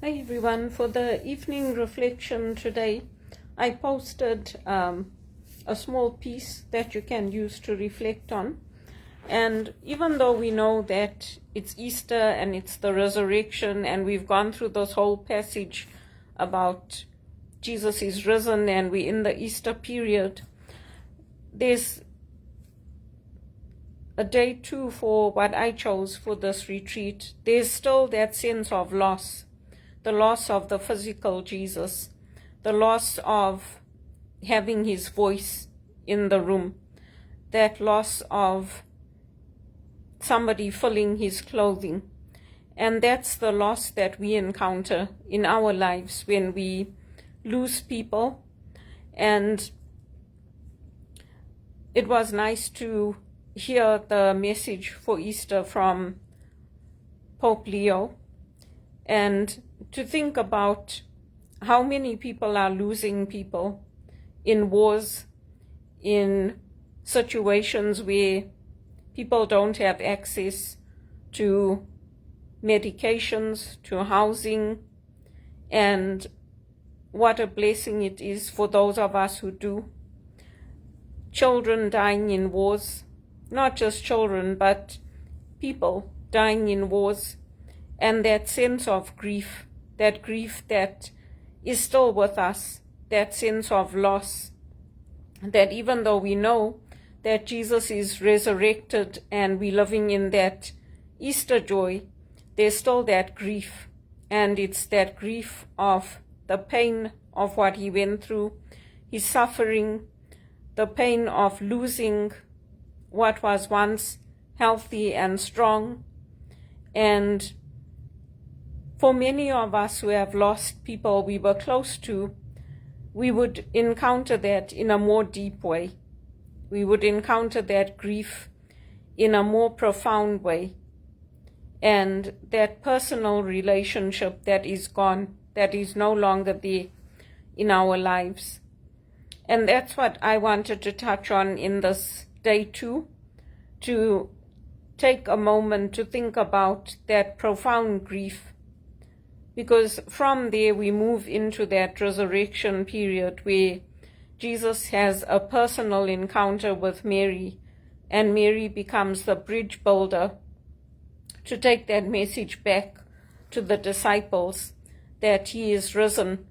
Hi everyone, for the evening reflection today, I posted a small piece that you can use to reflect on. And even though we know that it's Easter and it's the resurrection, and we've gone through this whole passage about Jesus is risen and we're in the Easter period, there's a day two for what I chose for this retreat. There's still that sense of loss. The loss of the physical Jesus, the loss of having his voice in the room, that loss of somebody filling his clothing. And that's the loss that we encounter in our lives when we lose people. And it was nice to hear the message for Easter from Pope Leo, and to think about how many people are losing people in wars, in situations where people don't have access to medications, to housing, and what a blessing it is for those of us who do. Children dying in wars, not just children, but people dying in wars, and that sense of grief that is still with us, that sense of loss, that even though we know that Jesus is resurrected and we're living in that Easter joy, there's still that grief. And it's that grief of the pain of what he went through, his suffering, the pain of losing what was once healthy and strong. And for many of us who have lost people we were close to, we would encounter that in a more deep way. We would encounter that grief in a more profound way. And that personal relationship that is gone, that is no longer there in our lives. And that's what I wanted to touch on in this day two, to take a moment to think about that profound grief. Because from there we move into that resurrection period where Jesus has a personal encounter with Mary, and Mary becomes the bridge builder to take that message back to the disciples that he is risen.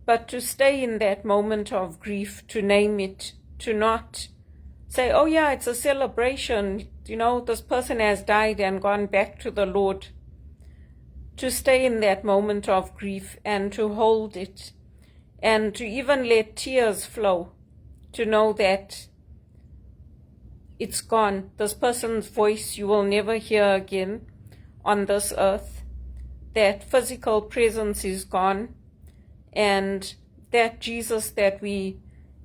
But to stay in that moment of grief, to name it, to not say, oh yeah, it's a celebration, this person has died and gone back to the Lord. To stay in that moment of grief and to hold it, and to even let tears flow, to know that it's gone. This person's voice you will never hear again on this earth. That physical presence is gone, and that Jesus that we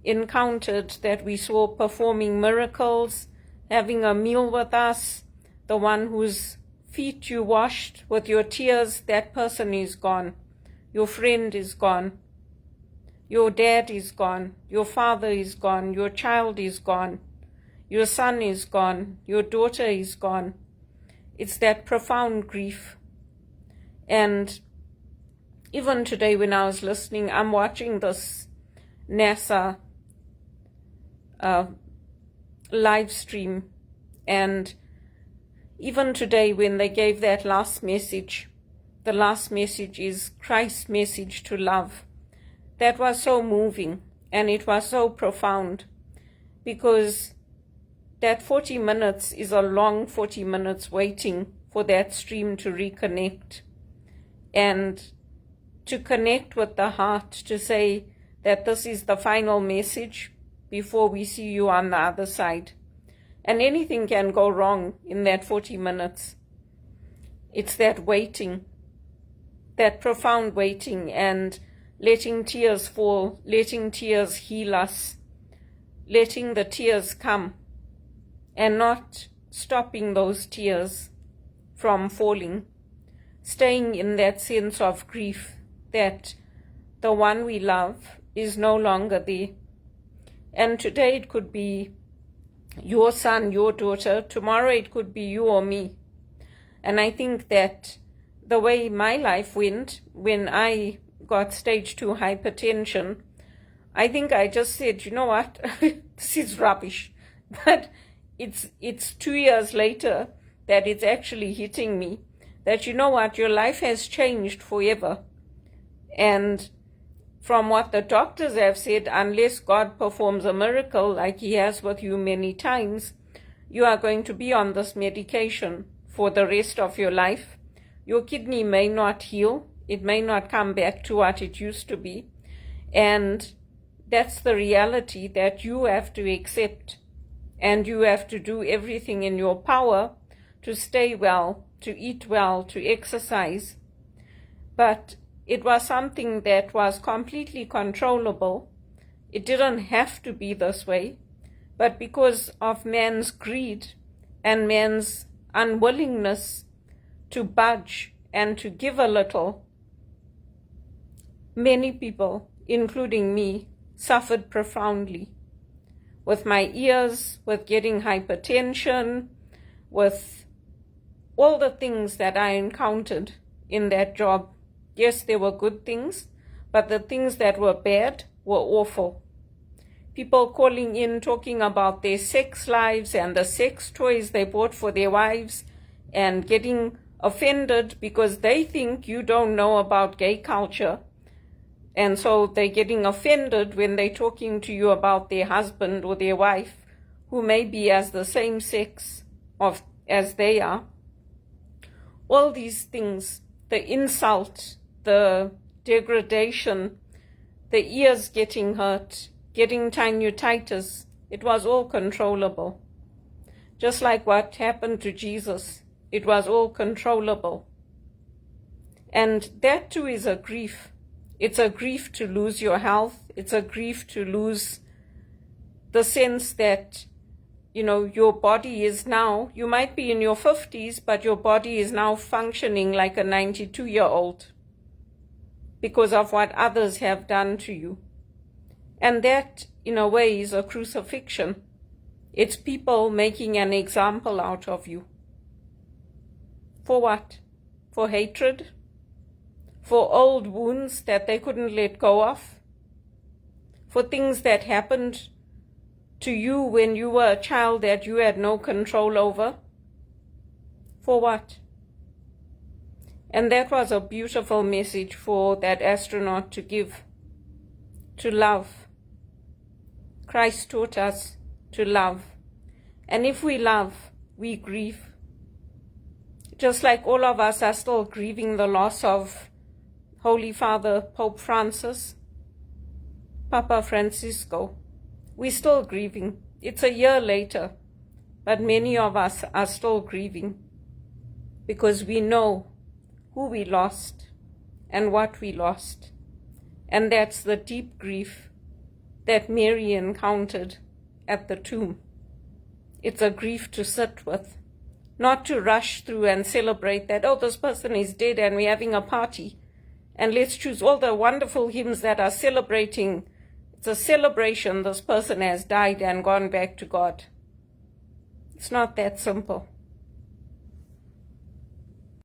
encountered, that we saw performing miracles, having a meal with us, the one whose feet you washed with your tears, that person is gone. Your friend is gone. Your dad is gone. Your father is gone. Your child is gone. Your son is gone. Your daughter is gone. It's that profound grief. And even today when I was listening, I'm watching this NASA live stream, and even today when they gave that last message, the last message is Christ's message to love. That was so moving, and it was so profound, because that 40 minutes is a long 40 minutes waiting for that stream to reconnect, and to connect with the heart, to say that this is the final message before we see you on the other side. And anything can go wrong in that 40 minutes. It's that waiting, that profound waiting, and letting tears fall, letting tears heal us, letting the tears come, and not stopping those tears from falling, staying in that sense of grief that the one we love is no longer there. And today it could be your son, your daughter. Tomorrow it could be you or me. And I think that the way my life went when I got stage 2 hypertension, I think I just said, you know what, this is rubbish. But it's 2 years later that it's actually hitting me, that you know what, your life has changed forever. And from what the doctors have said, unless God performs a miracle like he has with you many times, you are going to be on this medication for the rest of your life. Your kidney may not heal. It may not come back to what it used to be. And that's the reality that you have to accept. And you have to do everything in your power to stay well, to eat well, to exercise. But it was something that was completely controllable. It didn't have to be this way. But because of man's greed and man's unwillingness to budge and to give a little, many people, including me, suffered profoundly. With my ears, with getting hypertension, with all the things that I encountered in that job. Yes, there were good things, but the things that were bad were awful. People calling in, talking about their sex lives and the sex toys they bought for their wives, and getting offended because they think you don't know about gay culture. And so they're getting offended when they're talking to you about their husband or their wife, who may be as the same sex as they are. All these things, the insult, the degradation, the ears getting hurt, getting tinnitus, it was all controllable. Just like what happened to Jesus, it was all controllable. And that too is a grief. It's a grief to lose your health. It's a grief to lose the sense that, you know, your body is now, you might be in your 50s, but your body is now functioning like a 92-year-old because of what others have done to you. And that, in a way, is a crucifixion. It's people making an example out of you. For what? For hatred? For old wounds that they couldn't let go of? For things that happened to you when you were a child that you had no control over? For what? And that was a beautiful message for that astronaut to give. To love. Christ taught us to love. And if we love, we grieve. Just like all of us are still grieving the loss of Holy Father Pope Francis, Papa Francisco. We're still grieving. It's a year later, but many of us are still grieving because we know who we lost and what we lost. And that's the deep grief that Mary encountered at the tomb. It's a grief to sit with, not to rush through and celebrate that, oh, this person is dead and we're having a party. And let's choose all the wonderful hymns that are celebrating. It's a celebration. This person has died and gone back to God. It's not that simple.